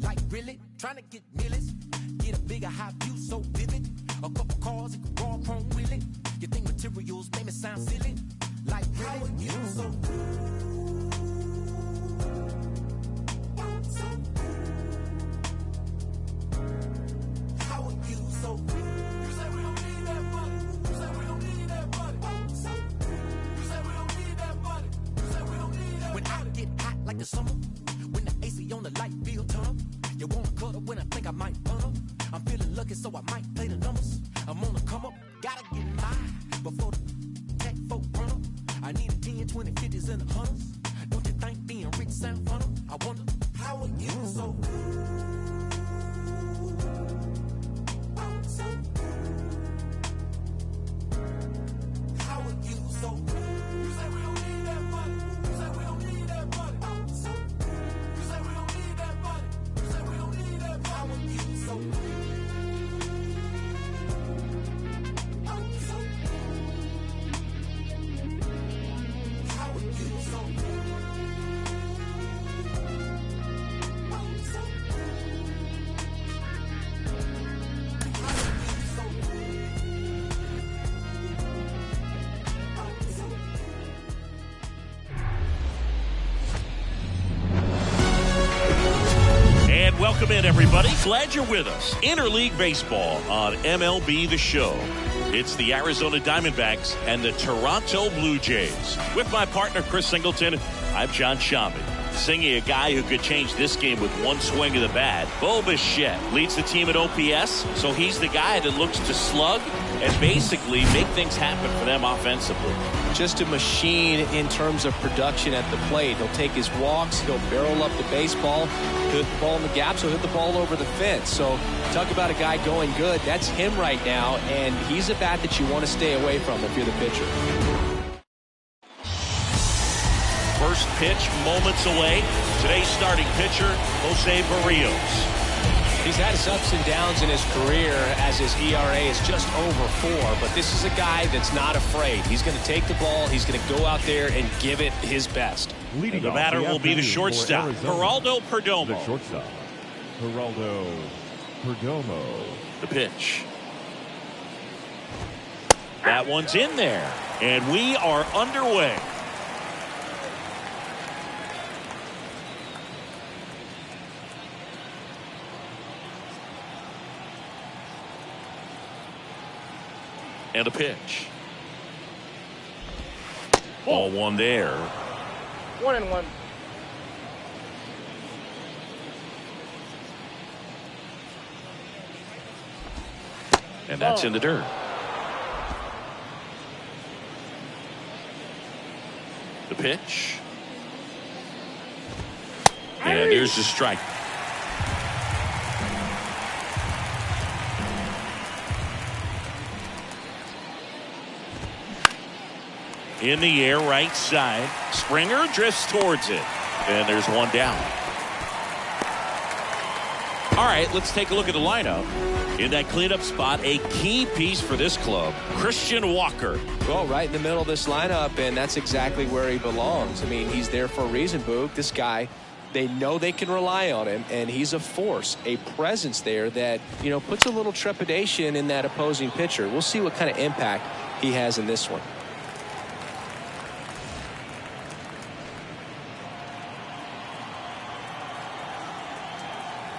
Like really, trying to get millions. Get a bigger high view so vivid. A couple cars and raw chrome wheeling. You think materials make me sound silly? Like really, how are you so How are you so You say we don't need that money. You say we don't need that money. You say we don't need that money. You say we don't need that money. When I get hot like the summer, when the AC on the light bill tunnel, you wanna cuddle when I think I might tunnel. I'm feeling lucky, so I might play the numbers. I'm on the come up, gotta get mine before the tech folk run up. I need a 10, 20, 50s, and the hundreds. Don't you think being rich sound funny? I wonder, how are you so How are you so You say we don't need that money. You say we don't need that money. You say we don't need that money. You say we don't need that money. How are you so How are you so And welcome in, everybody. Glad you're with us. Interleague Baseball on MLB The Show. It's the Arizona Diamondbacks and the Toronto Blue Jays. With my partner, Chris Singleton, I'm John Shambi. Singing a guy who could change this game with one swing of the bat. Bo Bichette leads the team at OPS, so he's the guy that looks to slug and basically make things happen for them offensively. Just a machine in terms of production at the plate. He'll take his walks, he'll barrel up the baseball, hit the ball in the gaps, he'll hit the ball over the fence. So talk about a guy going good. That's him right now, and he's a bat that you want to stay away from if you're the pitcher. First pitch moments away. Today's starting pitcher, Jose Barrios. He's had his ups and downs in his career as his ERA is just over 4, but this is a guy that's not afraid. He's going to take the ball, he's going to go out there and give it his best. The batter will be the shortstop, Geraldo Perdomo. The shortstop, Geraldo Perdomo. The pitch. That one's in there, and we are underway. And a pitch. Ball one there. 1-1. And that's in the dirt. The pitch. And there's the strike. In the air, right side. Springer drifts towards it. And there's one down. All right, let's take a look at the lineup. In that cleanup spot, a key piece for this club, Christian Walker. Well, right in the middle of this lineup, and that's exactly where he belongs. I mean, he's there for a reason, Boog. This guy, they know they can rely on him, and he's a force, a presence there that, you know, puts a little trepidation in that opposing pitcher. We'll see what kind of impact he has in this one.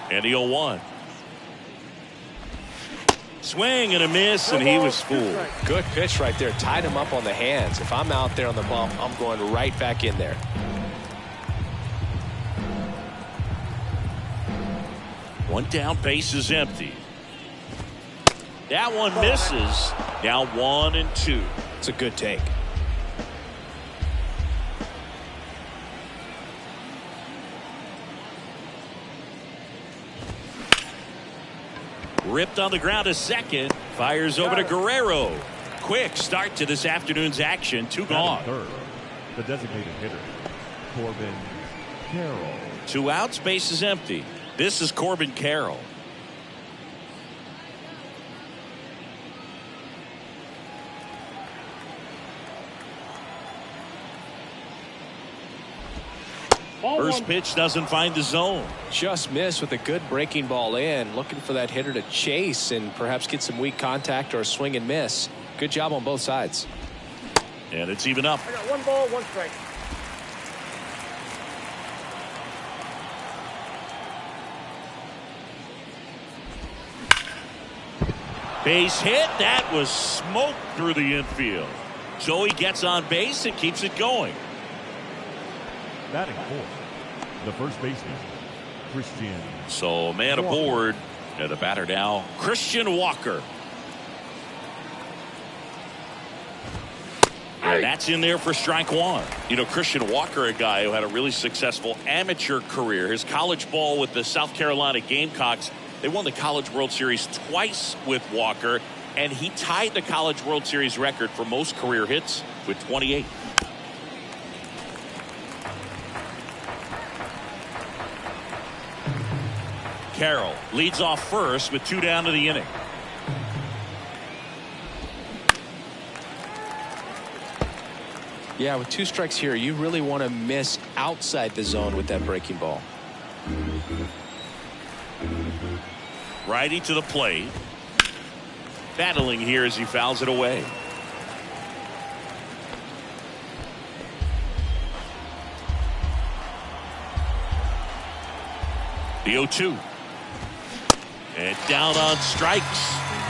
And the 0-1. Swing and a miss, and he was fooled. Good pitch right there. Tied him up on the hands. If I'm out there on the bump, I'm going right back in there. One down, base is empty. That one misses. Now 1-2. It's a good take. Ripped on the ground to second. Fires over to Guerrero. Quick start to this afternoon's action. 2 gone. Third, the designated hitter, Corbin Carroll. 2 outs, base is empty. This is Corbin Carroll. First pitch doesn't find the zone. Just missed with a good breaking ball in. Looking for that hitter to chase and perhaps get some weak contact or a swing and miss. Good job on both sides. And it's even up. I got 1 ball, 1 strike. Base hit. That was smoke through the infield. So he gets on base and keeps it going. Batting fourth, the first baseman, Christian. So a man aboard. And the batter now, Christian Walker. And that's in there for strike one. You know, Christian Walker, a guy who had a really successful amateur career. His college ball with the South Carolina Gamecocks. They won the College World Series twice with Walker, and he tied the College World Series record for most career hits with 28. Carroll leads off first with 2 down to the inning. Yeah, with 2 strikes here, you really want to miss outside the zone with that breaking ball. Righty to the plate. Battling here as he fouls it away. The 0-2. And down on strikes.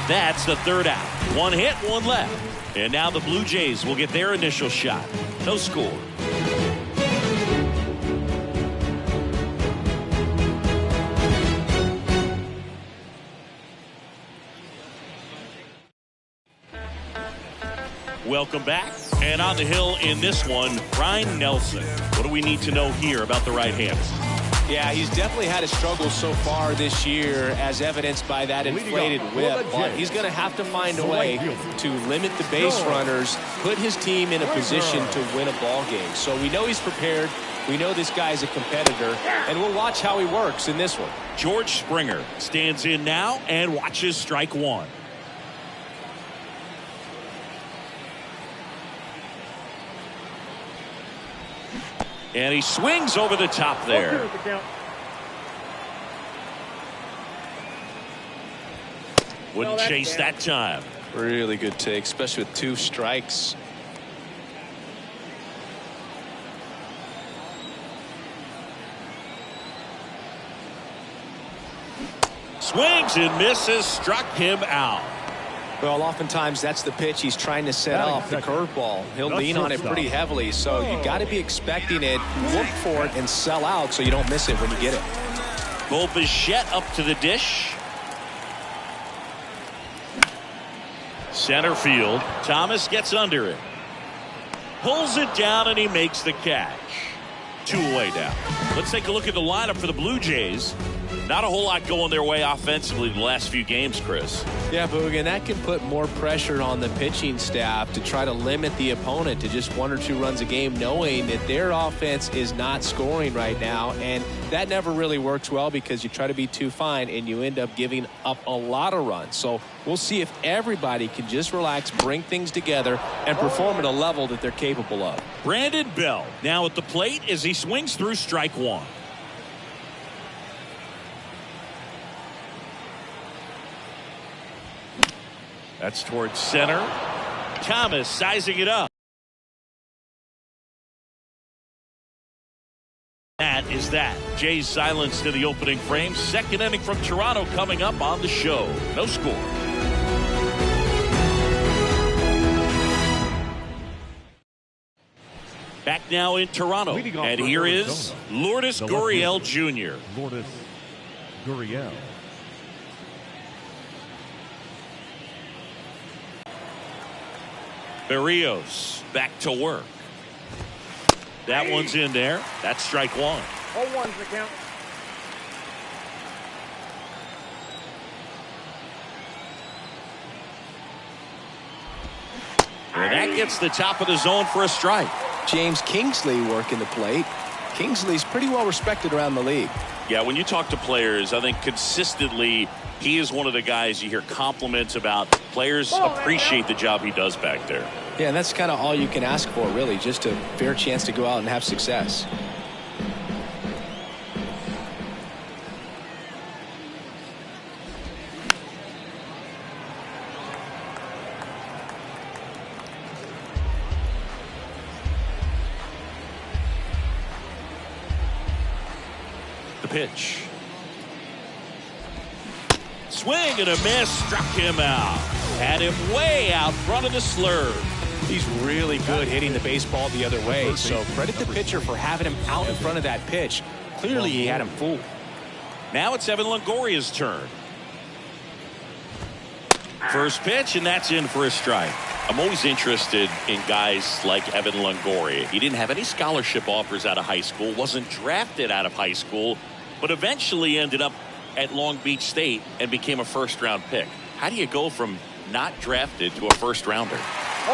That's the 3rd out. 1 hit, 1 left. And now the Blue Jays will get their initial shot. No score. Welcome back. And on the hill in this one, Ryan Nelson. What do we need to know here about the right-handers? Yeah, he's definitely had a struggle so far this year, as evidenced by that inflated whip. But he's going to have to find a way to limit the base runners, put his team in a position to win a ball game. So we know he's prepared. We know this guy's a competitor, and we'll watch how he works in this one. George Springer stands in now and watches strike one. And he swings over the top there. Wouldn't chase that time. Really good take, especially with 2 strikes. Swings and misses, struck him out. Well, oftentimes that's the pitch he's trying to set up, the curveball. He'll lean on it pretty heavily, so you got to be expecting it, look for it, and sell out so you don't miss it when you get it. Bo Bichette up to the dish. Center field. Thomas gets under it. Pulls it down, and he makes the catch. 2 away now. Let's take a look at the lineup for the Blue Jays. Not a whole lot going their way offensively the last few games, Chris. Yeah, Boog, and that can put more pressure on the pitching staff to try to limit the opponent to just 1 or 2 runs a game, knowing that their offense is not scoring right now. And that never really works well because you try to be too fine and you end up giving up a lot of runs. So we'll see if everybody can just relax, bring things together, and perform at a level that they're capable of. Brandon Bell now at the plate as he swings through strike one. That's towards center. Thomas sizing it up. That is that. Jays silenced in the opening frame. Second inning from Toronto coming up on the show. No score. Back now in Toronto. And here is Lourdes Gurriel Jr. Lourdes Gurriel. Berrios back to work. That one's in there. That's strike one. 0-1's the count. And that gets the top of the zone for a strike. James Kingsley working the plate. Kingsley's pretty well respected around the league. Yeah, when you talk to players, I think consistently he is one of the guys you hear compliments about. Players appreciate the job he does back there. Yeah, and that's kind of all you can ask for, really, just a fair chance to go out and have success. pitch. Swing and a miss. Struck him out. Had him way out front of the slurve. He's really good hitting the baseball the other way, so credit the pitcher for having him out in front of that pitch. Clearly he had him fooled. Now it's Evan Longoria's turn. First pitch, and that's in for a strike. I'm always interested in guys like Evan Longoria. He didn't have any scholarship offers out of high school, wasn't drafted out of high school, but eventually ended up at Long Beach State and became a first-round pick. How do you go from not drafted to a first-rounder?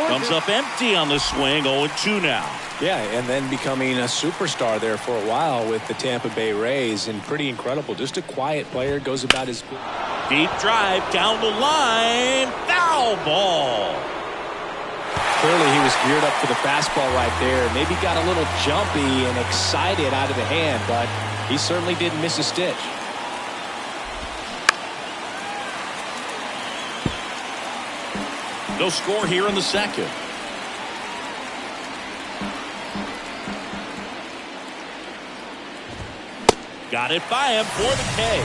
Comes up empty on the swing, 0-2 now. Yeah, and then becoming a superstar there for a while with the Tampa Bay Rays, and pretty incredible. Just a quiet player, goes about his... Deep drive down the line, foul ball. Clearly he was geared up for the fastball right there. Maybe got a little jumpy and excited out of the hand, but he certainly didn't miss a stitch. No score here in the second. Got it by him for the K.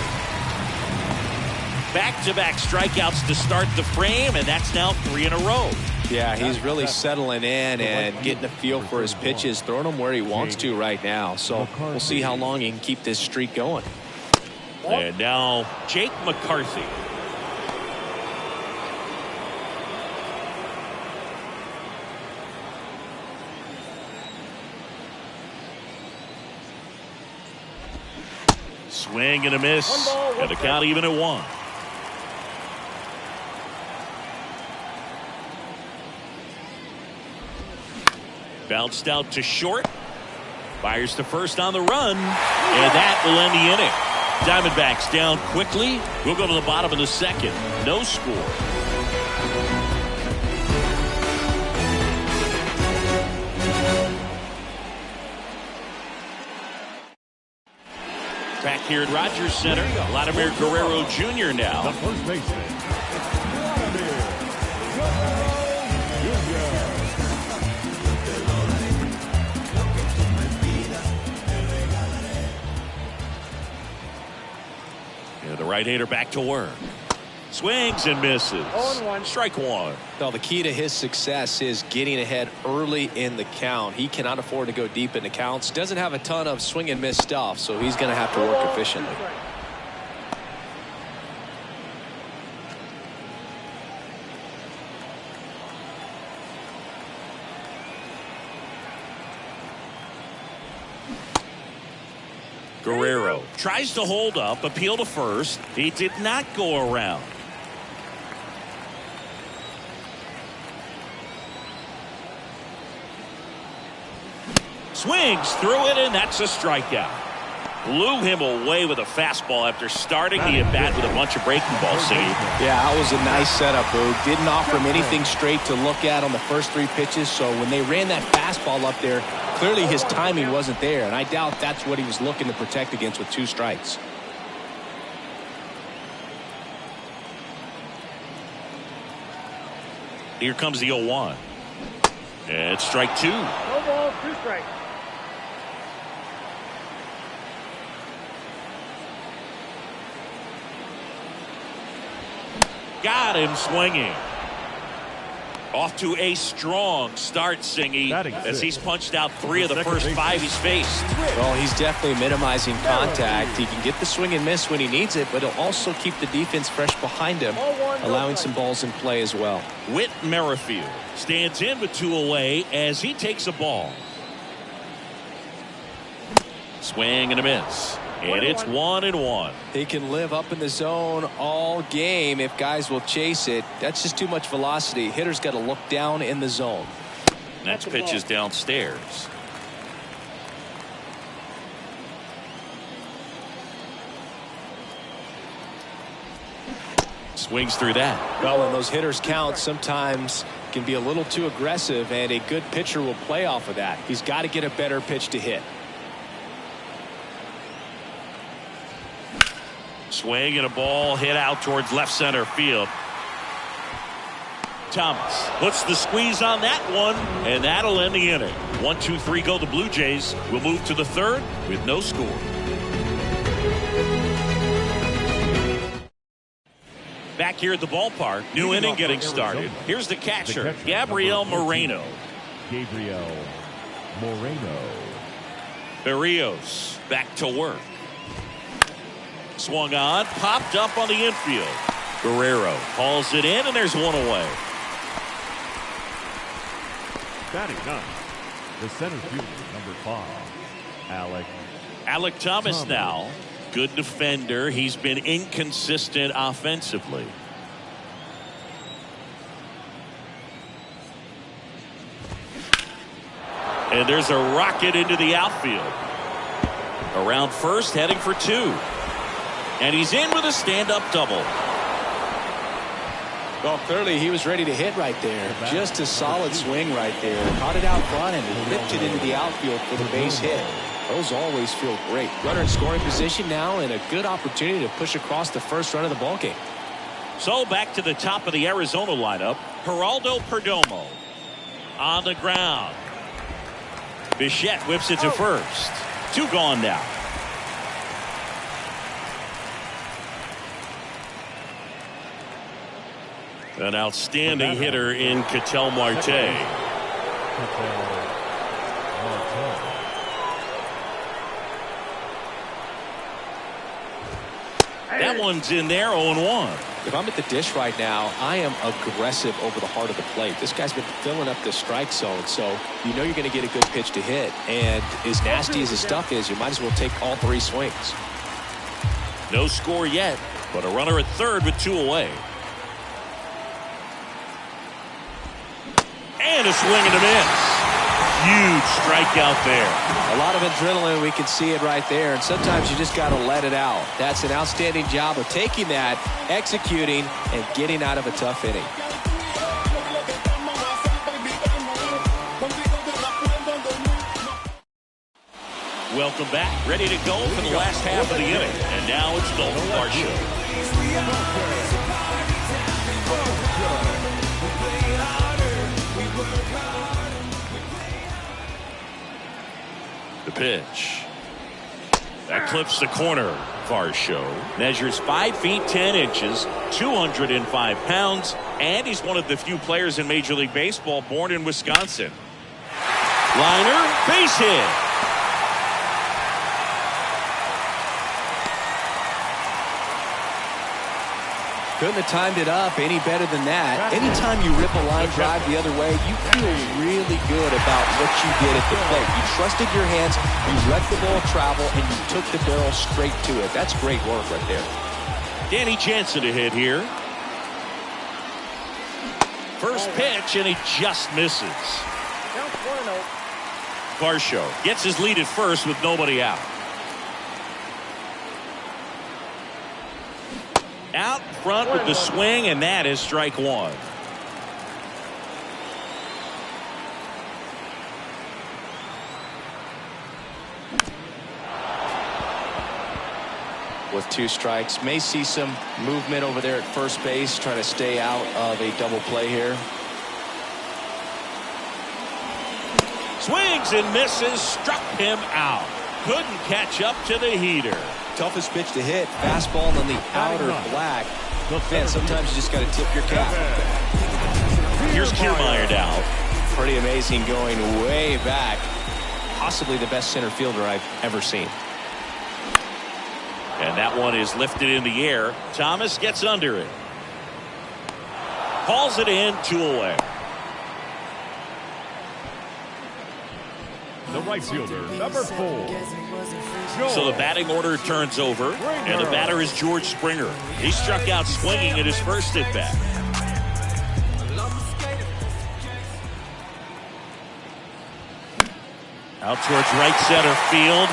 Back-to-back strikeouts to start the frame, and that's now 3 in a row. Yeah, he's really settling in and getting a feel for his pitches, throwing them where he wants to right now. So we'll see how long he can keep this streak going. And now Jake McCarthy. Swing and a miss, and the count even at 1. Bounced out to short. Fires to first on the run, and that will end the inning. Diamondbacks down quickly. We'll go to the bottom of the second. No score. Back here at Rogers Center, Vladimir Guerrero Jr. now. The first baseman, Vladimir Guerrero Jr. The right-hander back to work. Swings and misses. 0-1. Strike one. Well, the key to his success is getting ahead early in the count. He cannot afford to go deep in the counts. Doesn't have a ton of swing and miss stuff, so he's going to have to work efficiently. Guerrero tries to hold up, appeal to first. He did not go around. Swings through it, and that's a strikeout. Blew him away with a fastball after starting the at-bat with a bunch of breaking balls. Yeah, that was a nice setup, Boog. Didn't offer him anything straight to look at on the first 3 pitches, so when they ran that fastball up there, clearly his timing wasn't there, and I doubt that's what he was looking to protect against with 2 strikes. Here comes the 0-1. And it's strike 2. No ball, 2 strikes. Got him swinging. Off to a strong start, Singy, as he's punched out 3 of the first 5 he's faced. Well, he's definitely minimizing contact. He can get the swing and miss when he needs it, but he'll also keep the defense fresh behind him, allowing some balls in play as well. Whit Merrifield stands in with 2 away as he takes a ball. Swing and a miss. And it's 1-1. He can live up in the zone all game if guys will chase it. That's just too much velocity. Hitter's got to look down in the zone. Next pitch is downstairs. Swings through that. Well, when those hitters count, sometimes can be a little too aggressive, and a good pitcher will play off of that. He's got to get a better pitch to hit. Swing and a ball hit out towards left center field. Thomas puts the squeeze on that one, and that'll end the inning. 1-2-3 go the Blue Jays. We'll move to the third with no score. Back here at the ballpark, new inning getting started. Here's the catcher, Gabriel Moreno. Gabriel Moreno. Berrios back to work. Swung on, popped up on the infield. Guerrero hauls it in, and there's one away. Batting ninth, the center fielder, number 5, Alec Thomas now. Good defender. He's been inconsistent offensively. And there's a rocket into the outfield. Around first, heading for 2. And he's in with a stand-up double. Well, clearly he was ready to hit right there. Just a solid swing right there. Caught it out front and ripped it into the outfield for the base hit. Those always feel great. Runner in scoring position now, and a good opportunity to push across the first run of the ballgame. So back to the top of the Arizona lineup. Geraldo Perdomo on the ground. Bichette whips it to first. 2 gone now. An outstanding hitter in Ketel Marte. That one's in there, 0-1. If I'm at the dish right now, I am aggressive over the heart of the plate. This guy's been filling up the strike zone, so you know you're going to get a good pitch to hit. And as nasty as his stuff is, you might as well take all 3 swings. No score yet, but a runner at third with 2 away. And a swing and a miss. Huge strikeout there. A lot of adrenaline. We can see it right there. And sometimes you just got to let it out. That's an outstanding job of taking that, executing, and getting out of a tough inning. Welcome back. Ready to go for the last half of the inning. And now it's Dalton Varsho. The pitch. That clips the corner. Varsho measures 5 feet 10 inches, 205 pounds, and he's one of the few players in Major League Baseball born in Wisconsin. Liner, base hit. Couldn't have timed it up any better than that. Anytime you rip a line drive the other way, you feel really good about what you did at the plate. You trusted your hands, you let the ball travel, and you took the barrel straight to it. That's great work right there. Danny Jansen to hit here. First pitch, and he just misses. Varsho gets his lead at first with nobody out. Out front with the swing, and that is strike 1. With 2 strikes, may see some movement over there at first base, trying to stay out of a double play here. Swings and misses, struck him out. Couldn't catch up to the heater. Toughest pitch to hit, fastball on the outer black. Man, sometimes you just got to tip your cap. Here's Kiermaier now. Pretty amazing, going way back. Possibly the best center fielder I've ever seen. And that one is lifted in the air. Thomas gets under it. Hauls it in, 2 away. The right fielder, number 4. So the batting order turns over, and the batter is George Springer. He struck out swinging at his first at bat. Out towards right center field.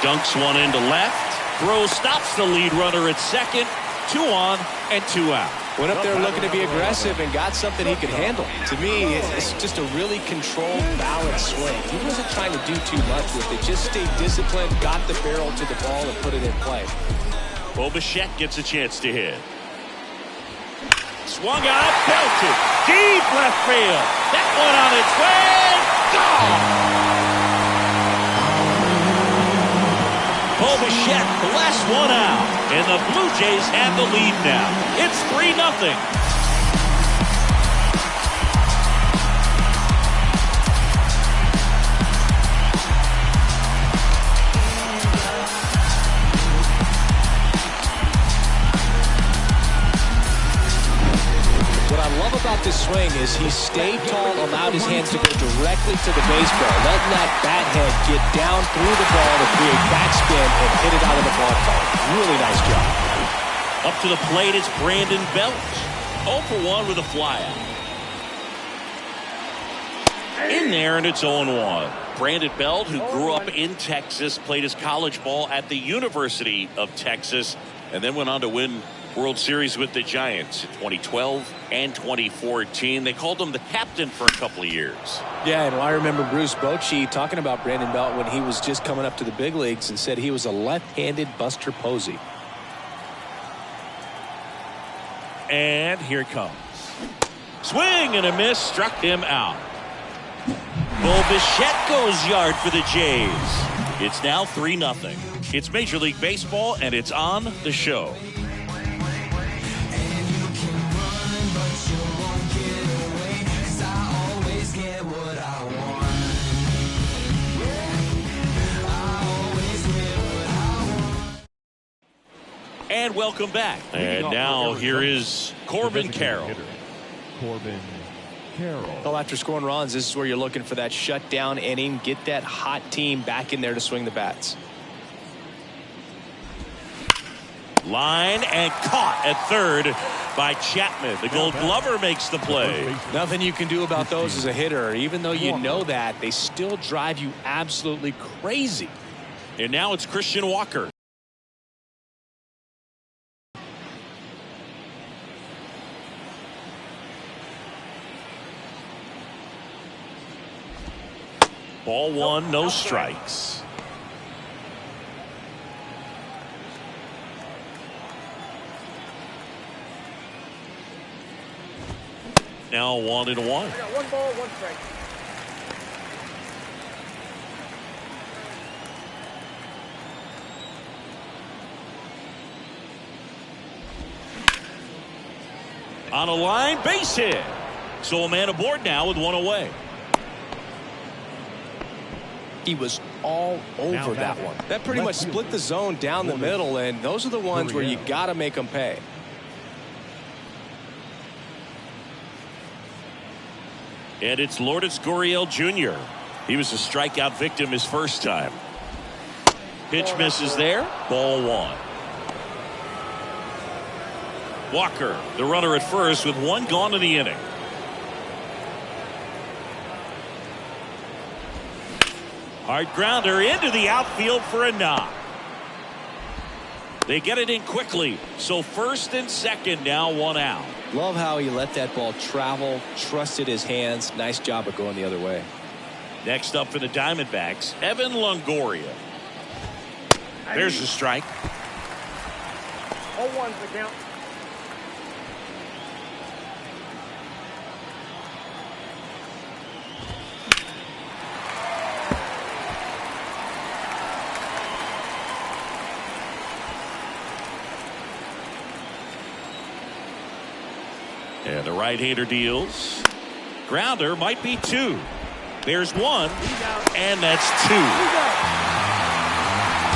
Dunks one into left. Throw stops the lead runner at second. 2 on and 2 out. Went up there looking to be aggressive and got something he could handle. To me, it's just a really controlled, balanced swing. He wasn't trying to do too much with it. Just stayed disciplined, got the barrel to the ball, and put it in play. Bo Bichette gets a chance to hit. Swung out, belted. Deep left field. That one on its way. Gone! Bo Bichette blasts one out, and the Blue Jays have the lead now. It's 3-0. What I love about this swing is he stayed tall, allowed his hands to go directly to the baseball, letting that bat head get down through the ball to create backspin and hit it out of the ballpark. Really nice job. Up to the plate, it's Brandon Belt. 0 for 1 with a flyout. In there, and it's 0-1. Brandon Belt, who grew up in Texas, played his college ball at the University of Texas, and then went on to win World Series with the Giants in 2012 and 2014. They called him the captain for a couple of years. Yeah, and I remember Bruce Bochy talking about Brandon Belt when he was just coming up to the big leagues and said he was a left-handed Buster Posey. And here it comes. Swing and a miss, struck him out. Bo Bichette goes yard for the Jays. It's now 3-0. It's Major League Baseball, and it's on the show. And welcome back. And now here is Corbin Carroll. Corbin Carroll. Well, after scoring runs, this is where you're looking for that shutdown inning. Get that hot team back in there to swing the bats. Line and caught at third by Chapman. The Gold Glover makes the play. Nothing you can do about those as a hitter. Even though you know that, they still drive you absolutely crazy. And now it's Christian Walker. Ball one, no strikes. Now 1-1. I got 1 ball, 1 strike. On a line, base hit. So a man aboard now with 1 away. He was all over that one. That pretty much split the zone down the middle, and those are the ones where you got to make them pay. And it's Lourdes Gurriel Jr. He was a strikeout victim his first time. Pitch misses there. Ball 1. Walker, the runner at first, with 1 gone in the inning. Hard grounder into the outfield for a knock. They get it in quickly. So first and second, now 1 out. Love how he let that ball travel, trusted his hands. Nice job of going the other way. Next up for the Diamondbacks, Evan Longoria. There's the strike. 0-1's the count. And the right-hander deals. Grounder might be 2. There's 1, and that's 2.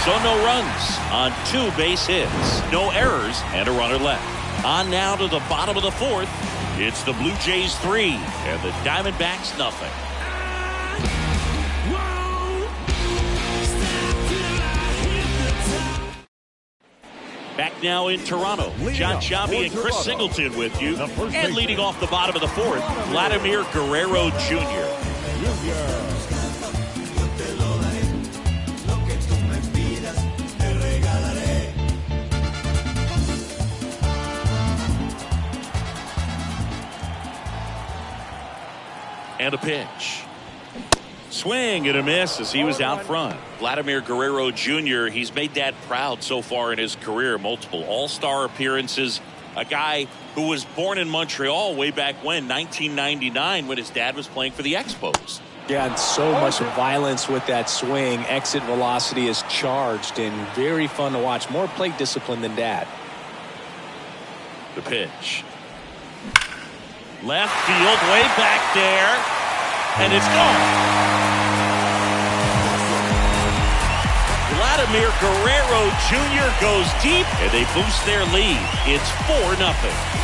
So no runs on 2 base hits, no errors, and a runner left. On now to the bottom of the 4th. It's the Blue Jays 3 and the Diamondbacks nothing. Back now in Toronto, John Sciambi and Chris Singleton with you. And leading off the bottom of the 4th, Vladimir Guerrero Jr. And a pitch. Swing and a miss as he was out front. Vladimir Guerrero Jr., he's made Dad proud so far in his career. Multiple all-star appearances. A guy who was born in Montreal way back when, 1999, when his dad was playing for the Expos. Yeah, and so much violence with that swing. Exit velocity is charged and very fun to watch. More plate discipline than that. The pitch. Left field, way back there. And it's gone. Vladimir Guerrero Jr. goes deep, and they boost their lead. It's 4-0.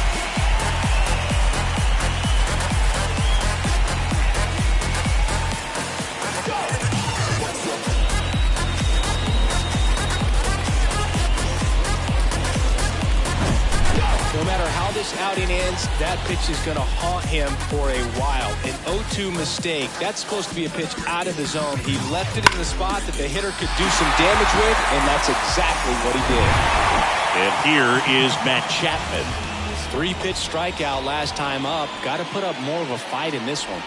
No matter how this outing ends, that pitch is going to haunt him for a while. An 0-2 mistake. That's supposed to be a pitch out of the zone. He left it in the spot that the hitter could do some damage with, and that's exactly what he did. And here is Matt Chapman. 3-pitch strikeout last time up. Got to put up more of a fight in this one.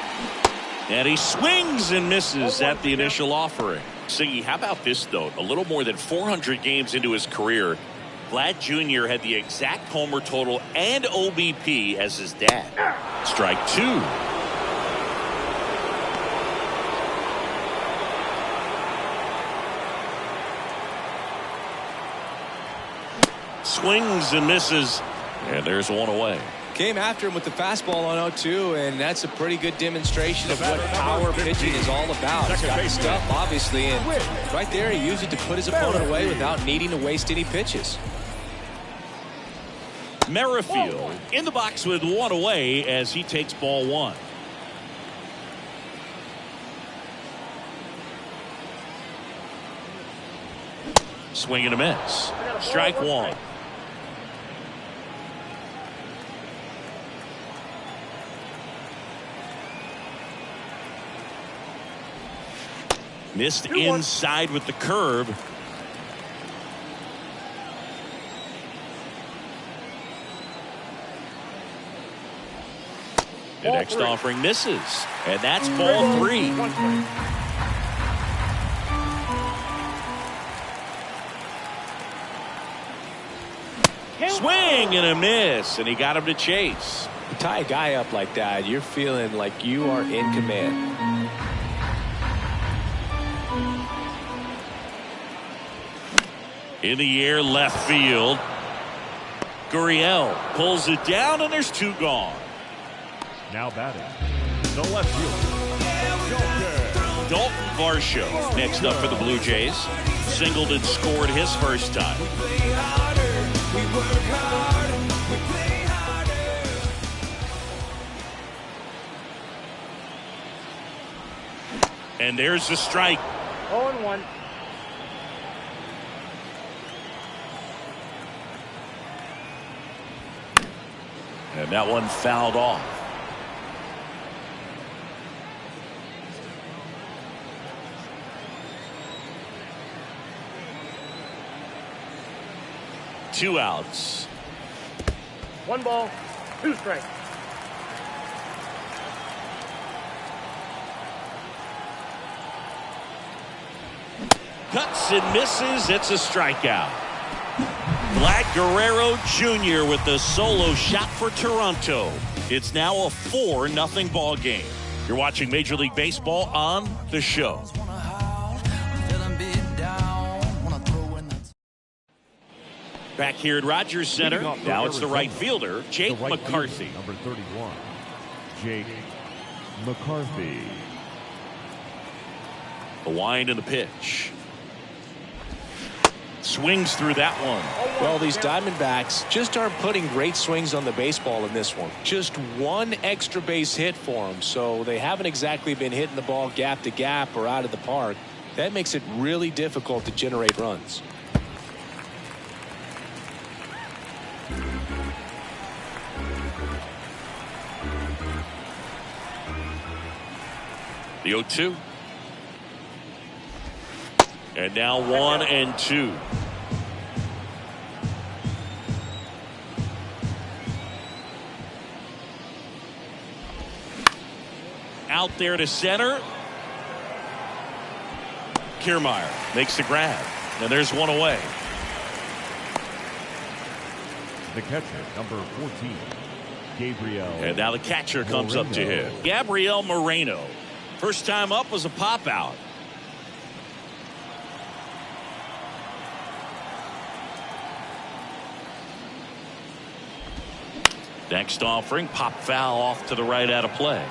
And he swings and misses at the initial offering. Siggy, how about this, though? A little more than 400 games into his career, Vlad Jr. had the exact homer total and OBP as his dad. Strike 2. Swings and misses. And there's one away. Came after him with the fastball on 0-2, and that's a pretty good demonstration of what power pitching is all about. He's got the stuff, obviously, and right there he used it to put his opponent away without needing to waste any pitches. Merrifield in the box with one away as he takes ball 1. Swing and a miss. Strike 1. Missed inside with the curve. The next offering misses. And that's ball 3. Swing and a miss. And he got him to chase. You tie a guy up like that, you're feeling like you are in command. In the air, left field. Gurriel pulls it down, and there's 2 gone. Now batting, the left fielder, Dalton Varsho next up for the Blue Jays. Singled and scored his first time. And there's the strike. 0-1. And that one fouled off. Two outs. 1 ball, 2 strikes. Cuts and misses. It's a strikeout. Vlad Guerrero Jr. with the solo shot for Toronto. It's now a 4-0 ball game. You're watching Major League Baseball on The Show. Back here at Rogers Center. Now it's the right fielder, Jake McCarthy. Number 31, Jake McCarthy. The wind and the pitch. Swings through that one. Well, these Diamondbacks just aren't putting great swings on the baseball in this one. Just 1 extra base hit for them, so they haven't exactly been hitting the ball gap to gap or out of the park. That makes it really difficult to generate runs. The 0-2. And now 1-2. Out there to center. Kiermaier makes the grab. And there's one away. The catcher, number 14, Gabriel. And now the catcher comes up to him. Gabriel Moreno. First time up was a pop out. Next offering, pop foul off to the right out of play.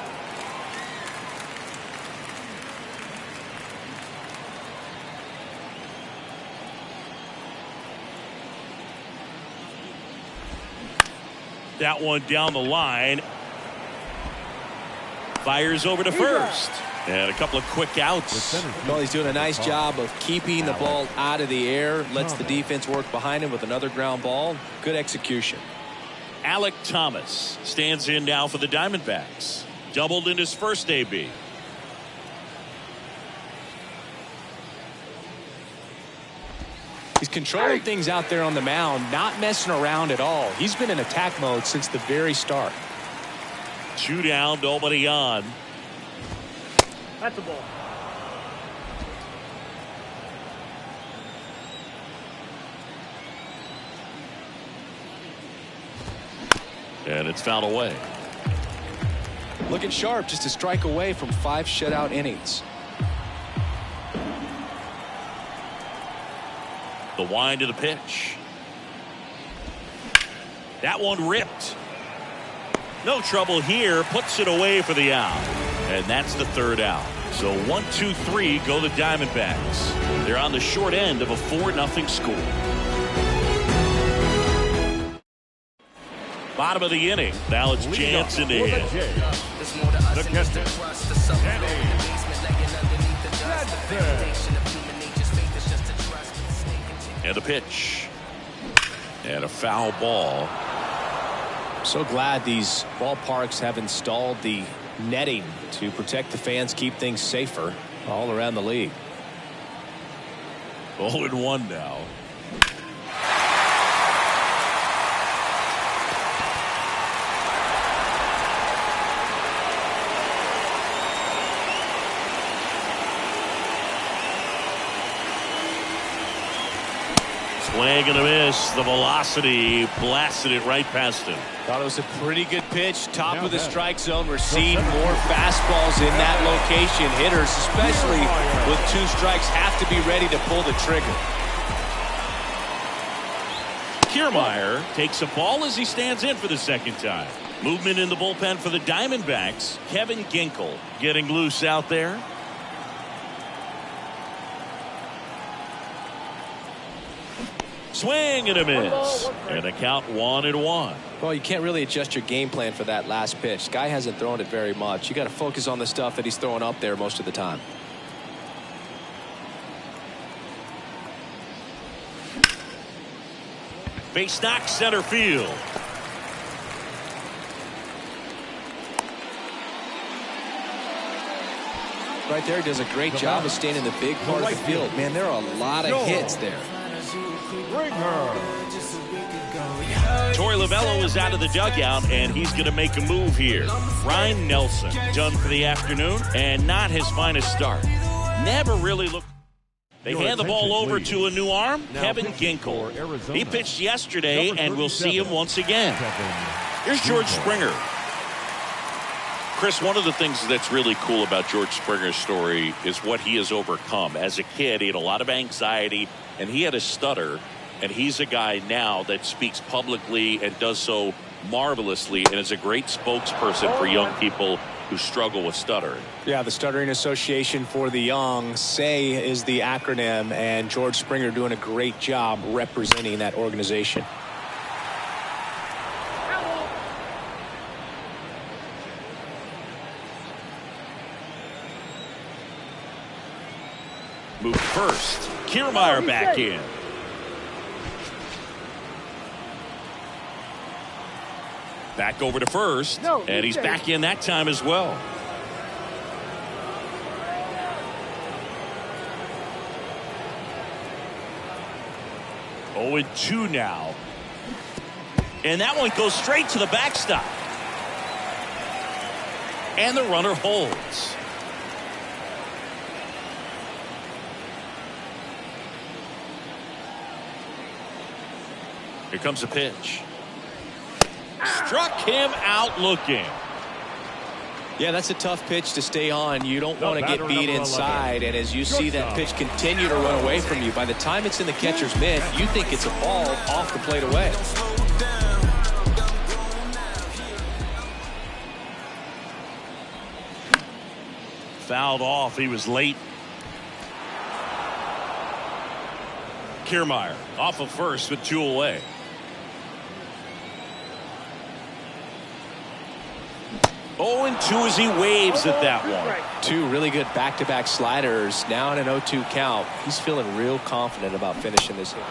That one down the line. Fires over to first. And a couple of quick outs. Well, he's doing a nice job of keeping the ball out of the air. Lets the defense work behind him with another ground ball. Good execution. Alec Thomas stands in now for the Diamondbacks. Doubled in his first AB. He's controlling things out there on the mound, not messing around at all. He's been in attack mode since the very start. 2 down, nobody on. That's a ball. And it's fouled away. Looking sharp, just a strike away from 5 shutout innings. The wind of the pitch. That one ripped. No trouble here. Puts it away for the out. And that's the third out. So 1, 2, 3 go the Diamondbacks. They're on the short end of a 4-0 score. Bottom of the inning. Now it's Jansen to hit. The catcher, And a pitch. And a foul ball. So glad these ballparks have installed the netting to protect the fans, keep things safer all around the league. 0-1 now. Swing and a miss. The velocity blasted it right past him. Thought it was a pretty good pitch. Top of the strike zone. We're seeing more fastballs in that location. Hitters, especially with 2 strikes, have to be ready to pull the trigger. Kiermaier takes a ball as he stands in for the second time. Movement in the bullpen for the Diamondbacks. Kevin Ginkel getting loose out there. Swing and a miss. And a count 1-1. Well, you can't really adjust your game plan for that last pitch. Guy hasn't thrown it very much. You got to focus on the stuff that he's throwing up there most of the time. Base knock center field. Right there, he does a great job of staying in the big part of the field. Man, there are a lot of hits there. Torey Lovullo is out of the dugout, and he's going to make a move here. Ryan Nelson done for the afternoon, and not his finest start. Never really looked. They hand the ball over to a new arm, Kevin Ginkel. He pitched yesterday, and we'll see him once again. Here's George Springer. Chris, one of the things that's really cool about George Springer's story is what he has overcome. As a kid, he had a lot of anxiety, and he had a stutter. And he's a guy now that speaks publicly and does so marvelously and is a great spokesperson for young people who struggle with stuttering. Yeah, the Stuttering Association for the Young, SAY is the acronym, and George Springer doing a great job representing that organization. Move first. Kiermaier back in. Back over to first, and he's back in that time as well. Oh, and 2 now. And that one goes straight to the backstop. And the runner holds. Here comes a pitch. Struck him out looking. Yeah, that's a tough pitch to stay on. You don't want to get beat inside, and as you see that pitch continue to run away from you, by the time it's in the catcher's mitt, you think it's a ball off the plate away. Fouled off. He was late. Kiermaier off of first with 2 away. Oh, and 2 as he waves at that one. 2 really good back-to-back sliders. Now in an 0-2 count. He's feeling real confident about finishing this hit.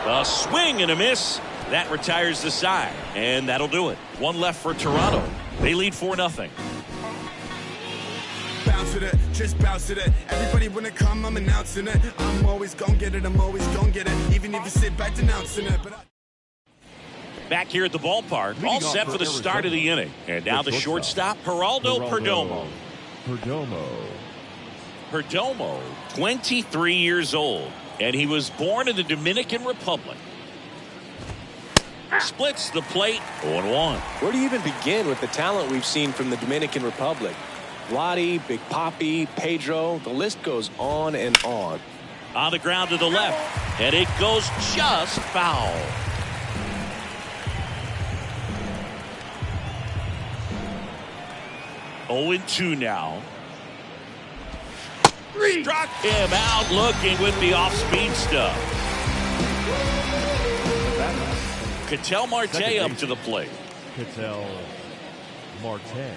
A swing and a miss. That retires the side, and that'll do it. 1 left for Toronto. They lead 4-0. Bounce with it, just bounce with it. Everybody wanna come, I'm announcing it. I'm always gonna get it, I'm always gonna get it. Even if you sit back denouncing it. Back here at the ballpark, all set for the start of the inning. And now the shortstop, Geraldo Perdomo. Perdomo, 23 years old, and he was born in the Dominican Republic. Splits the plate, 0-1. Where do you even begin with the talent we've seen from the Dominican Republic? Vladdy, Big Papi, Pedro, the list goes on and on. On the ground to the left, and it goes just foul. Oh, 2 now. Struck him out looking with the off-speed stuff. Ketel Marte up to the plate. Ketel Marte.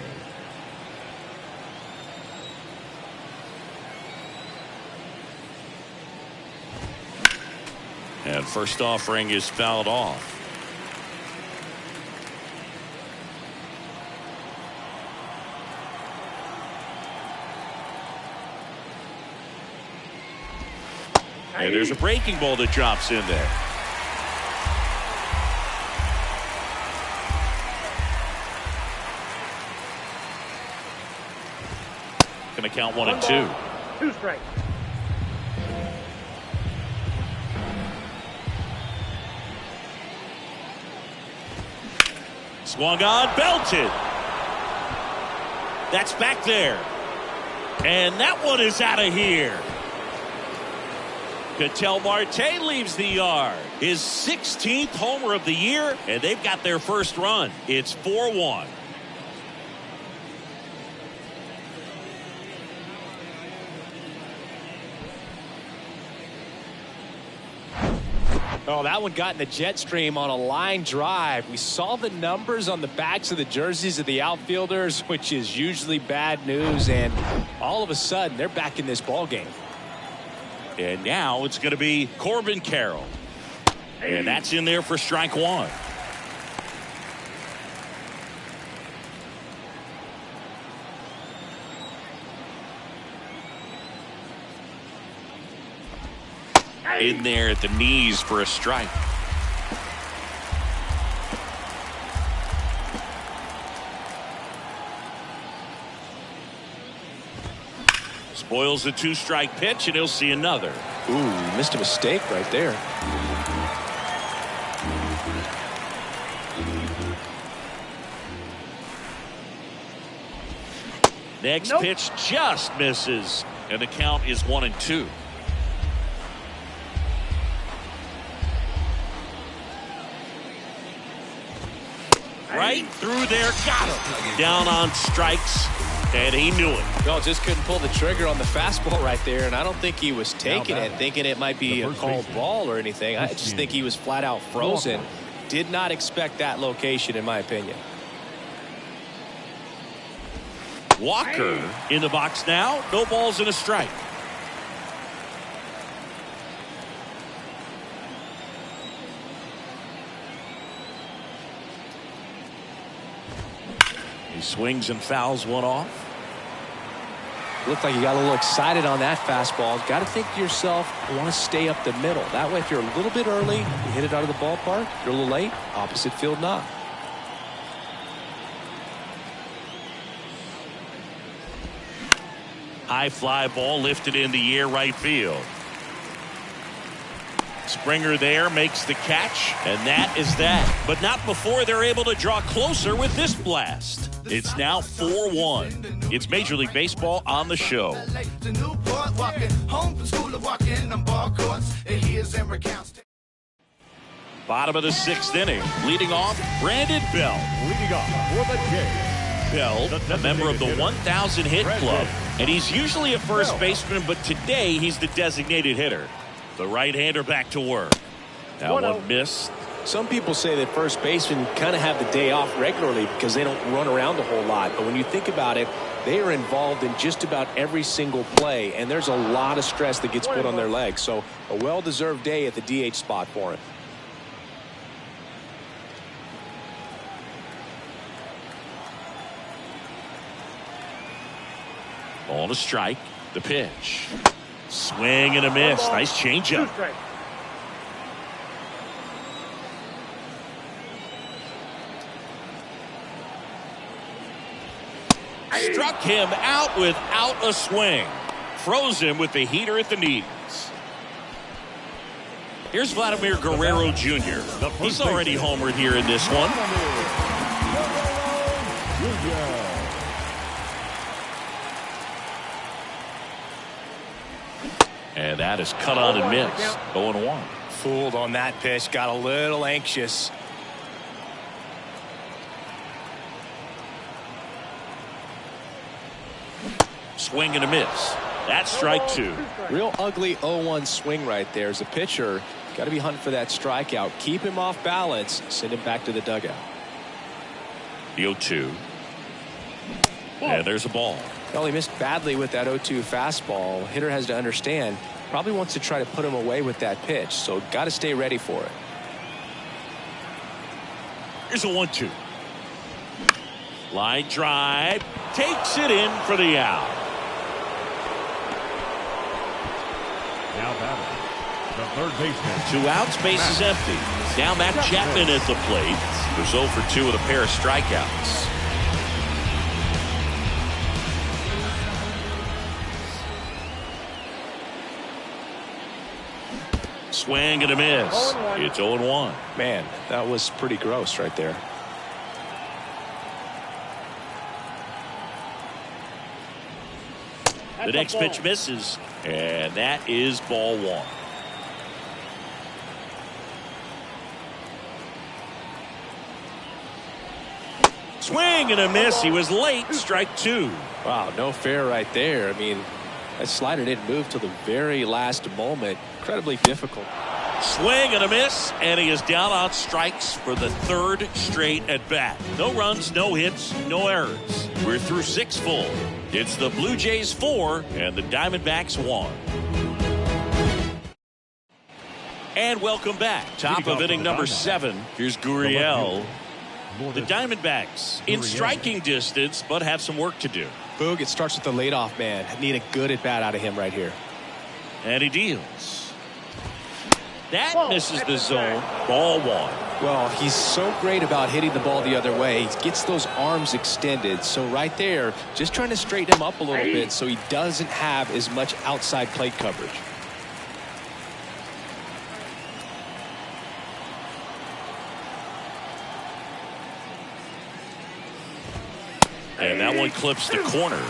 And first offering is fouled off. And there's a breaking ball that drops in there. Going to count 1 and 2. 2 strikes. Swung on, belted. That's back there. And that one is out of here. Ketel Marte leaves the yard. His 16th homer of the year, and they've got their first run. It's 4-1. Oh, that one got in the jet stream on a line drive. We saw the numbers on the backs of the jerseys of the outfielders, which is usually bad news, and all of a sudden, they're back in this ball game. And now it's going to be Corbin Carroll. And that's in there for strike 1. In there at the knees for a strike. Spoils the 2-strike pitch, and he'll see another. Ooh, missed a mistake right there. Next pitch just misses, and the count is 1 and 2. Right through there, got him. Down on strikes, and he knew it. No, just couldn't pull the trigger on the fastball right there, and I don't think he was taking it, thinking it might be a called ball or anything. I just think he was flat out frozen. Did not expect that location, in my opinion. Walker in the box now. No balls and a strike. He swings and fouls one off. Looked like you got a little excited on that fastball. Got to think to yourself, I want to stay up the middle. That way, if you're a little bit early, you hit it out of the ballpark. You're a little late, opposite field knock. High fly ball lifted in the air right field. Springer there makes the catch, and that is that. But not before they're able to draw closer with this blast. It's now 4-1. It's Major League Baseball on the show. Bottom of the 6th inning. Leading off, Brandon Bell. Leading off for the game. Bell, a member of the 1,000 hit club, and he's usually a first baseman, but today he's the designated hitter. The right-hander back to work. That one missed. Some people say that first basemen kind of have the day off regularly because they don't run around a whole lot. But when you think about it, they are involved in just about every single play, and there's a lot of stress that gets put on their legs. So a well-deserved day at the DH spot for him. Ball to strike. The pitch. Swing and a miss. Nice changeup. Struck him out without a swing. Froze him with the heater at the knees. Here's Vladimir Guerrero Jr. He's already homered here in this one. And that is cut on and missed. 0-1. Fooled on that pitch. Got a little anxious. Swing and a miss. That's strike 2. Real ugly 0-1 swing right there. As a pitcher, got to be hunting for that strikeout. Keep him off balance. Send him back to the dugout. The 0-2. And there's a ball. Well, he missed badly with that 0-2 fastball. Hitter has to understand. Probably wants to try to put him away with that pitch. So got to stay ready for it. Here's a 1-2. Line drive. Takes it in for the out. Now batting, the third baseman. 2 outs, base is empty. Now Matt Chapman at the plate. There's 0 for 2 with a pair of strikeouts. Swing and a miss. It's 0-1. Man, that was pretty gross right there. The next pitch misses, and that is ball 1. Swing and a miss. He was late. Strike 2. Wow, no fair right there. I mean, that slider didn't move till the very last moment. Incredibly difficult. Swing and a miss, and he is down on strikes for the 3rd straight at bat. No runs, no hits, no errors. We're through 6 full. It's the Blue Jays 4 and the Diamondbacks 1. And welcome back. Top of inning number 7. Here's Gurriel. The Diamondbacks in striking distance, but have some work to do. Boog, it starts with the leadoff man. Need a good at bat out of him right here. And he deals. That misses the zone. Ball 1. Well, he's so great about hitting the ball the other way. He gets those arms extended. So right there, just trying to straighten him up a little bit so he doesn't have as much outside plate coverage. And that one clips the corner.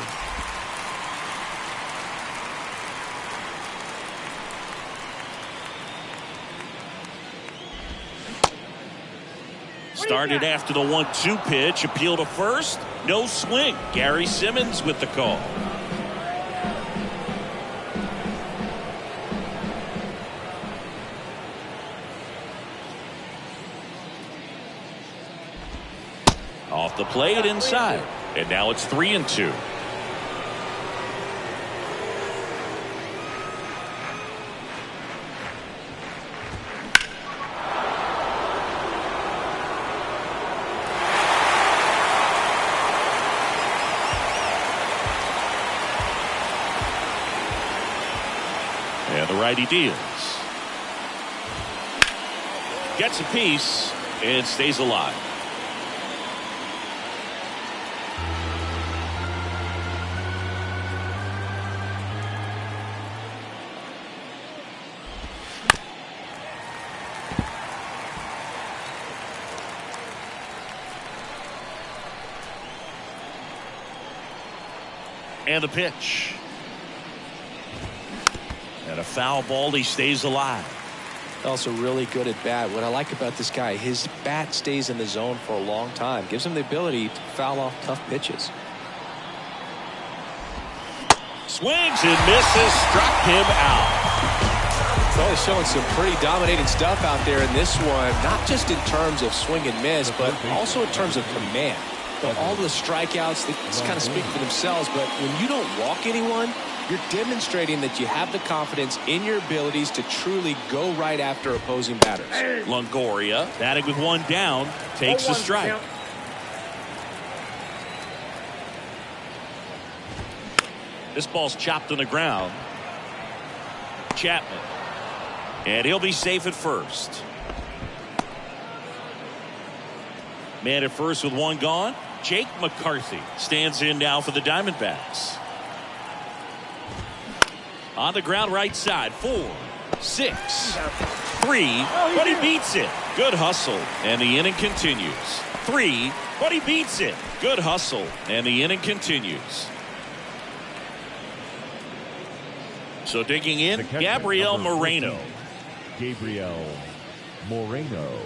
Started after the 1-2 pitch. Appeal to first. No swing. Gary Simmons with the call. Off the plate inside. And now it's 3-2. And the righty deals. Gets a piece and stays alive. And the pitch. And a foul ball. He stays alive. Also really good at bat. What I like about this guy, his bat stays in the zone for a long time. Gives him the ability to foul off tough pitches. Swings and misses. Struck him out. Well, he's showing some pretty dominating stuff out there in this one. Not just in terms of swing and miss, but also in terms of command. All of the strikeouts, they just kind of speak for themselves. But when you don't walk anyone, you're demonstrating that you have the confidence in your abilities to truly go right after opposing batters. Longoria batting with one down, takes the strike. This ball's chopped on the ground. Chapman. And he'll be safe at first. Man at first with one gone. Jake McCarthy stands in now for the Diamondbacks. On the ground right side. 4, 6, 3. But he beats it. Good hustle. And the inning continues. 3. But he beats it. Good hustle. And the inning continues. So digging in, Gabriel Moreno. Gabriel Moreno.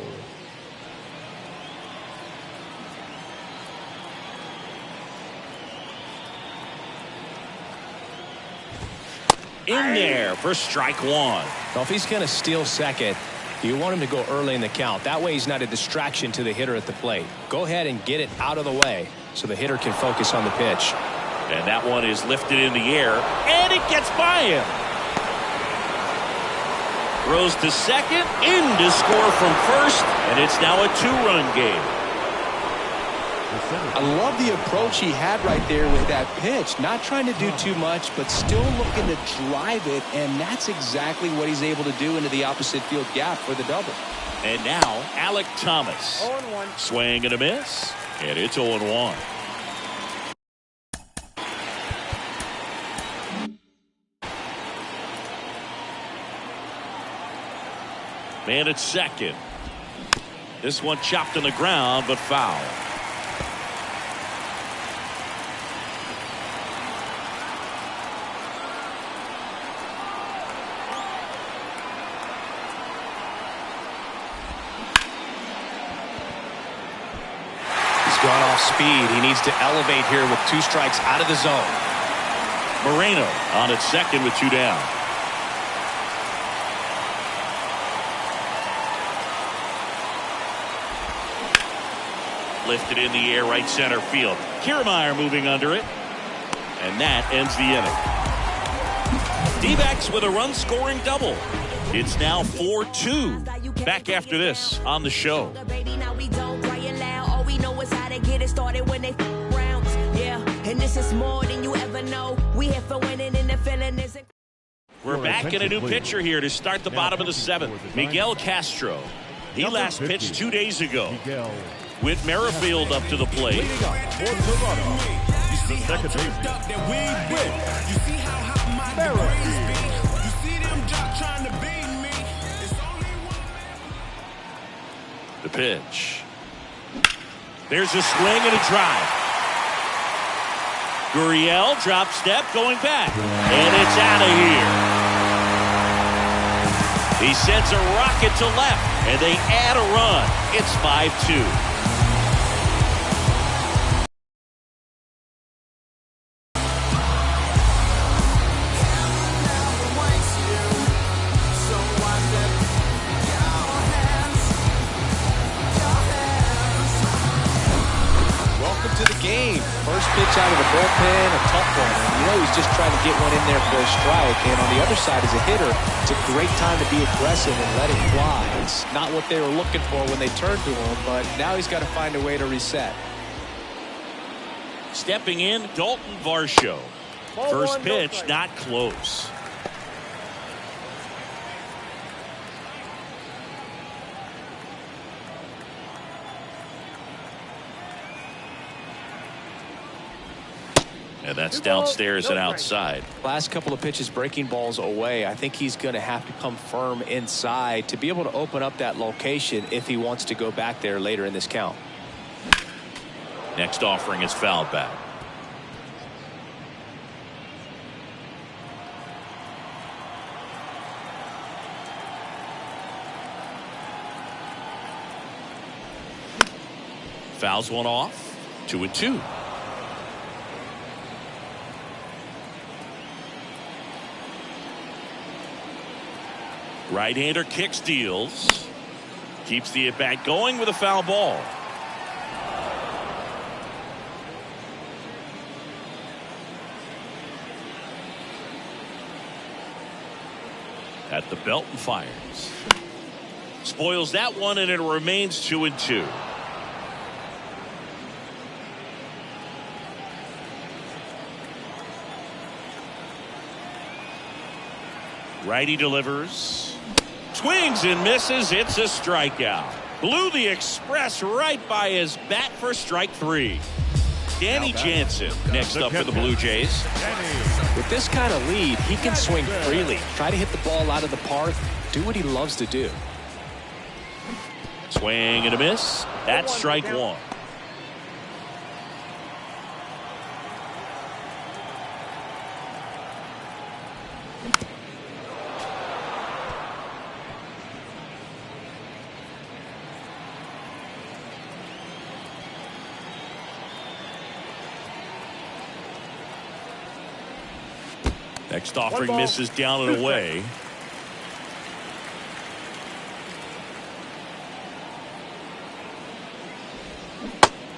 In there for strike one. Well, if he's going to steal second, you want him to go early in the count. That way he's not a distraction to the hitter at the plate. Go ahead and get it out of the way so the hitter can focus on the pitch. And that one is lifted in the air, and it gets by him. Throws to second, in to score from first, and it's now a 2-run game. I love the approach he had right there with that pitch. Not trying to do too much, but still looking to drive it, and that's exactly what he's able to do into the opposite field gap for the double. And now, Alec Thomas. 0-1. Swing and a miss, and it's 0-1. Man at second. This one chopped on the ground, but foul. He's gone off speed. He needs to elevate here with 2 strikes out of the zone. Moreno on at second with 2 down. Lifted in the air, right center field. Kiermaier moving under it. And that ends the inning. D-backs with a run-scoring double. It's now 4-2. Back after this on the show. We're back in a new pitcher here to start the bottom of the 7th. Miguel Castro. He last pitched 2 days ago. With Merrifield up to the plate. The second baseman. The pitch. There's a swing and a drive. Gurriel drop step going back. And it's out of here. He sends a rocket to left. And they add a run. It's 5-2. First pitch out of the bullpen, a tough one. And you know he's just trying to get one in there for a strike. And on the other side, as a hitter, it's a great time to be aggressive and let it fly. It's not what they were looking for when they turned to him, but now he's got to find a way to reset. Stepping in, Dalton Varsho. First pitch, not close. And that's downstairs and outside. Last couple of pitches breaking balls away. I think he's going to have to come firm inside to be able to open up that location if he wants to go back there later in this count. Next offering is fouled back. Fouls one off. 2-2. Right-hander kicks, deals. Keeps the at-bat going with a foul ball. At the belt and fires. Spoils that one, and it remains 2-2. Righty delivers. Swings and misses. It's a strikeout. Blew the express right by his bat for strike 3. Danny Jansen next up for the Blue Jays. With this kind of lead, he can swing freely. Try to hit the ball out of the park. Do what he loves to do. Swing and a miss. That's strike 1. Next offering misses down and away.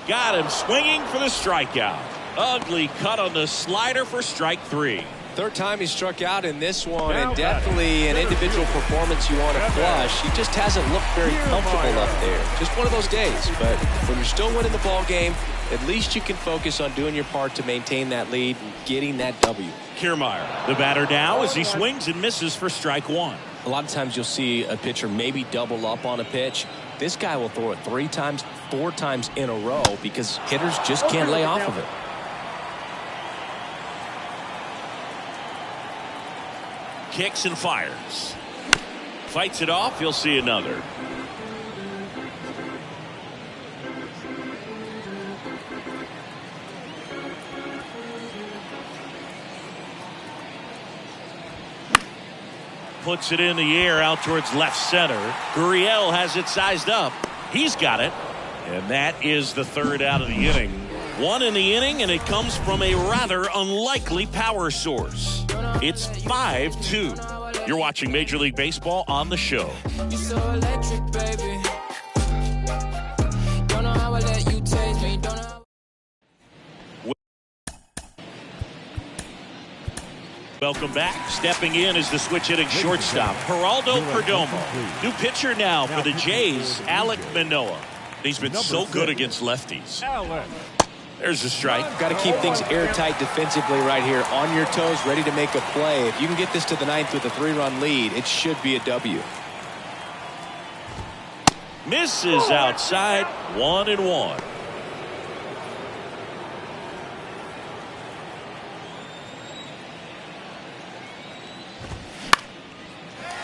Got him swinging for the strikeout. Ugly cut on the slider for strike 3. Third time he struck out in this one, and definitely an individual performance you want to flush. He just hasn't looked very comfortable up there. Just one of those days. But when you're still winning the ball game, at least you can focus on doing your part to maintain that lead and getting that W. Kiermaier, the batter now, as he swings and misses for strike 1. A lot of times you'll see a pitcher maybe double up on a pitch. This guy will throw it 3 times, 4 times in a row because hitters just can't lay off of it. Kicks and fires. Fights it off. You'll see another. Puts it in the air out towards left center. Gurriel has it sized up. He's got it. And that is the third out of the inning. 1 in the inning, and it comes from a rather unlikely power source. It's 5-2. You're watching Major League Baseball on the show. You're so electric, baby. Don't know how I let you taste me. Don't know. Welcome back. Stepping in is the switch hitting shortstop, Geraldo Perdomo. New pitcher now for the Jays, Alek Manoah. He's been so good against lefties. There's a strike. Got to keep things airtight defensively right here. On your toes, ready to make a play. If you can get this to the 9th with a 3-run lead, it should be a W. Misses outside. 1-1.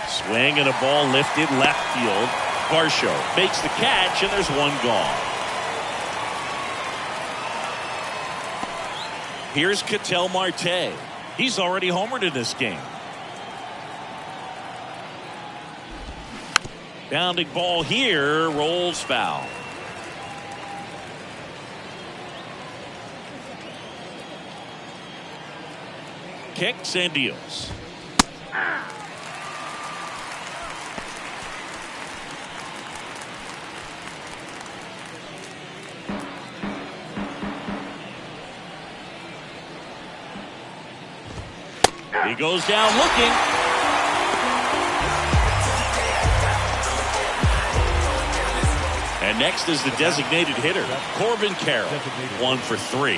Swing and a ball lifted left field. Varsho makes the catch, and there's one gone. Here's Ketel Marte. He's already homered in this game. Bounding ball here, rolls foul. Kicks and deals. He goes down looking. And next is the designated hitter, Corbin Carroll. 1 for 3.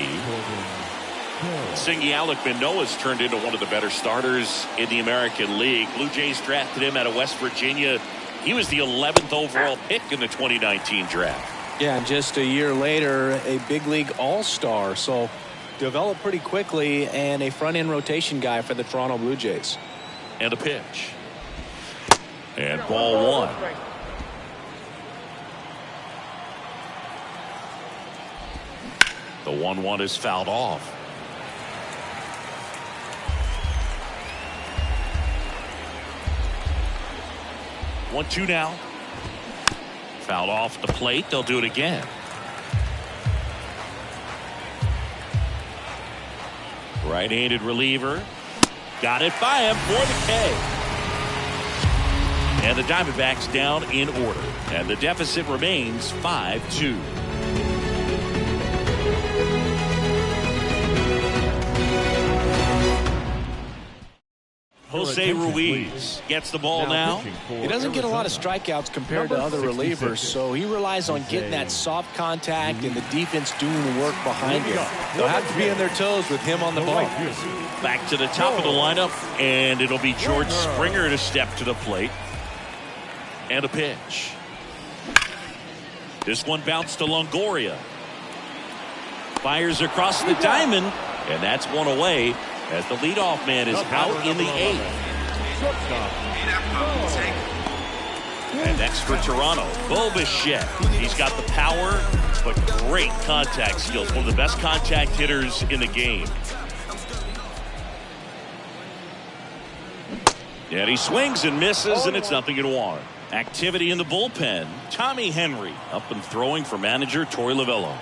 Singy Alek Manoah's turned into one of the better starters in the American League. Blue Jays drafted him out of West Virginia. He was the 11th overall pick in the 2019 draft. Yeah, and just a year later, a big league all-star. So developed pretty quickly, and a front-end rotation guy for the Toronto Blue Jays. And a pitch. And ball 1. The 1-1 is fouled off. One, two now. Fouled off the plate. They'll do it again. Right-handed reliever. Got it by him for the K. And the Diamondbacks down in order. And the deficit remains 5-2. Jose Ruiz gets the ball now. He doesn't get a lot of strikeouts compared to other relievers, so he relies on getting that soft contact and the defense doing the work behind him. They'll have to be on their toes with him on the ball. Back to the top of the lineup, and it'll be George Springer to step to the plate. And a pitch. This one bounced to Longoria. Fires across the diamond, and that's one away as the leadoff man is out in the 8th. And next for Toronto, Bo Bichette. He's got the power, but great contact skills. One of the best contact hitters in the game. And he swings and misses, and it's 0-1. Activity in the bullpen. Tommy Henry up and throwing for manager Torey Lovullo.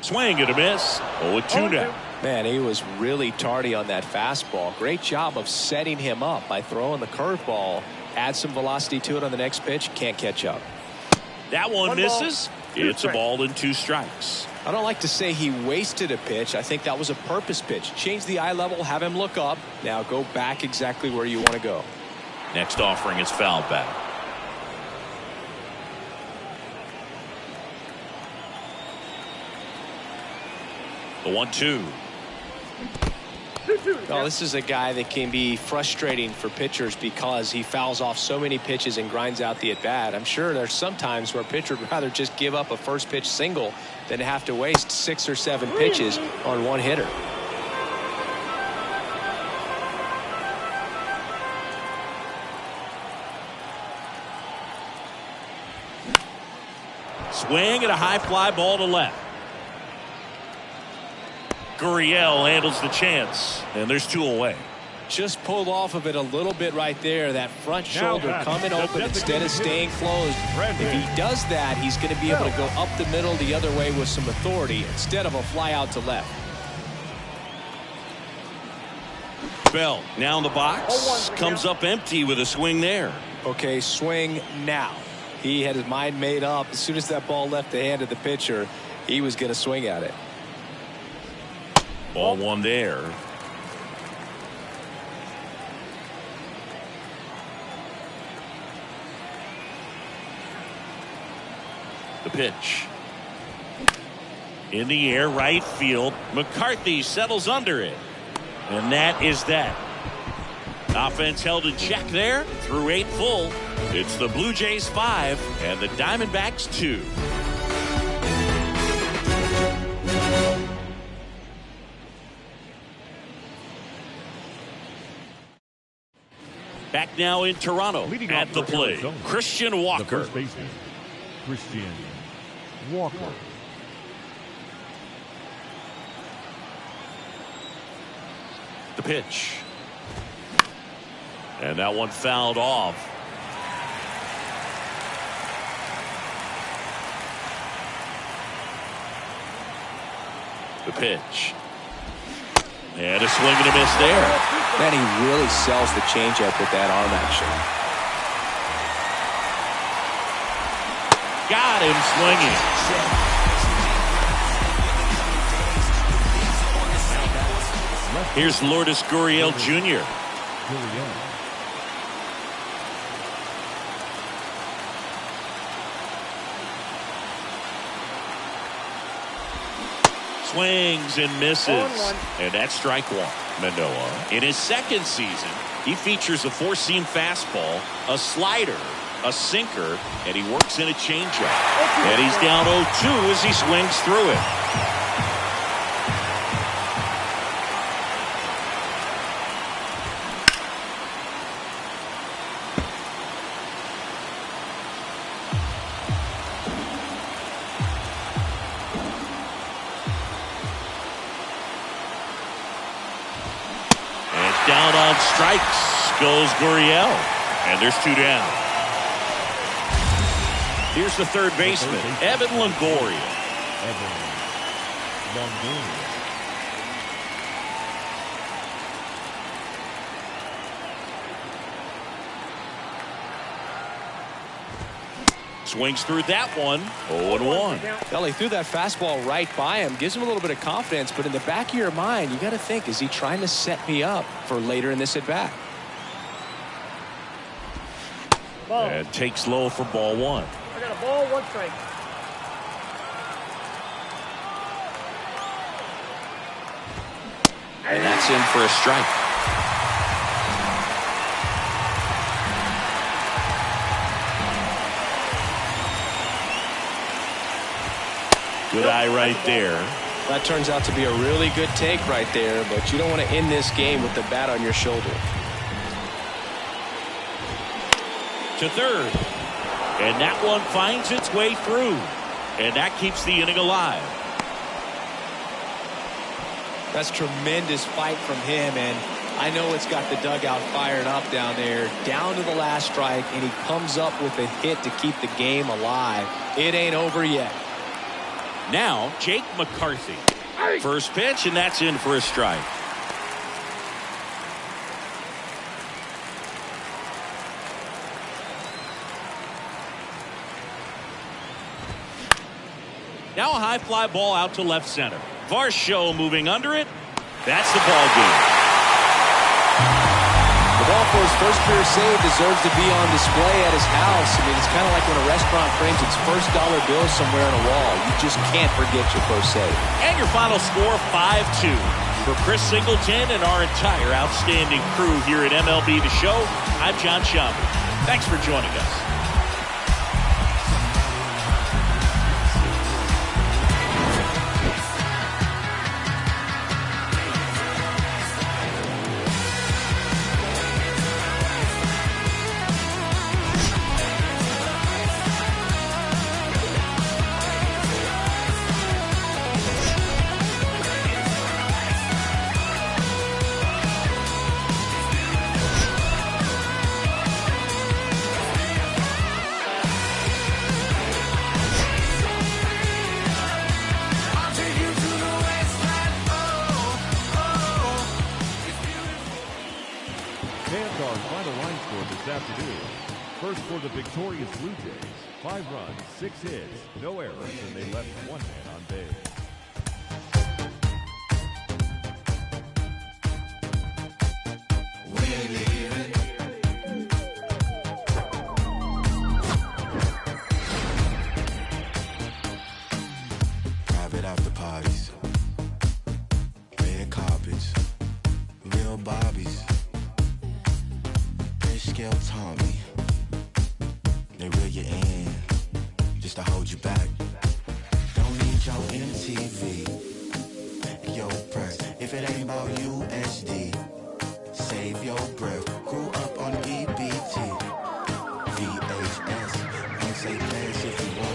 Swing and a miss. 0-2 now. Man, he was really tardy on that fastball. Great job of setting him up by throwing the curveball. Add some velocity to it on the next pitch. Can't catch up. That one misses. It's a ball and 2 strikes. I don't like to say he wasted a pitch. I think that was a purpose pitch. Change the eye level, have him look up. Now go back exactly where you want to go. Next offering is fouled back. The 1-2. Well, this is a guy that can be frustrating for pitchers because he fouls off so many pitches and grinds out the at-bat. I'm sure there's some times where a pitcher would rather just give up a first pitch single than have to waste 6 or 7 pitches on one hitter. Swing and a high fly ball to left. Gurriel handles the chance, and there's 2 away. Just pulled off of it a little bit right there. That front shoulder coming open instead of staying closed. If he does that, he's going to be able to go up the middle the other way with some authority instead of a fly out to left. Bell now in the box. Comes up empty with a swing there. Okay, swing now. He had his mind made up. As soon as that ball left the hand of the pitcher, he was going to swing at it. Ball 1 there. The pitch. In the air, right field. McCarthy settles under it. And that is that. Offense held in check there through 8 full. It's the Blue Jays 5 and the Diamondbacks 2. Back now in Toronto at the plate. Christian Walker. The first baseman, Christian Walker. The pitch. And that one fouled off. The pitch. And a swing and a miss there. Man, he really sells the changeup with that arm action. Got him swinging. Here's Lourdes Gurriel Jr. Swings and misses. And that's strike 1. Manoah, in his second season, he features a 4-seam fastball, a slider, a sinker, and he works in a changeup. And he's down 0-2 as he swings through it. Down on strikes goes Gurriel. And there's 2 down. Here's the third baseman, Evan Longoria. Longoria. Swings through that one. 0-1. Well, he threw that fastball right by him. Gives him a little bit of confidence, but in the back of your mind, you got to think, is he trying to set me up for later in this at-bat? And takes low for ball 1. I got a ball, 1 strike. And that's in for a strike. Good eye right there. That turns out to be a really good take right there, but you don't want to end this game with the bat on your shoulder. To third. And that one finds its way through. And that keeps the inning alive. That's tremendous fight from him, and I know it's got the dugout fired up down there, down to the last strike, and he comes up with a hit to keep the game alive. It ain't over yet. Now, Jake McCarthy. First pitch, and that's in for a strike. Now a high fly ball out to left center. Varsho moving under it. That's the ball game. The ball for his first career save deserves to be on display at his house. I mean, it's kind of like when a restaurant frames its first dollar bill somewhere on a wall. You just can't forget your first save. And your final score, 5-2. For Chris Singleton and our entire outstanding crew here at MLB The Show, I'm John Schaumburg. Thanks for joining us. Fans are final line score this afternoon. First for the victorious Blue Jays. 5 runs, 6 hits, no errors, and they left 1 man on base. Private after parties, red carpets, real bobbies. Fish scale Tommy, they reel you in just to hold you back. Don't need your MTV.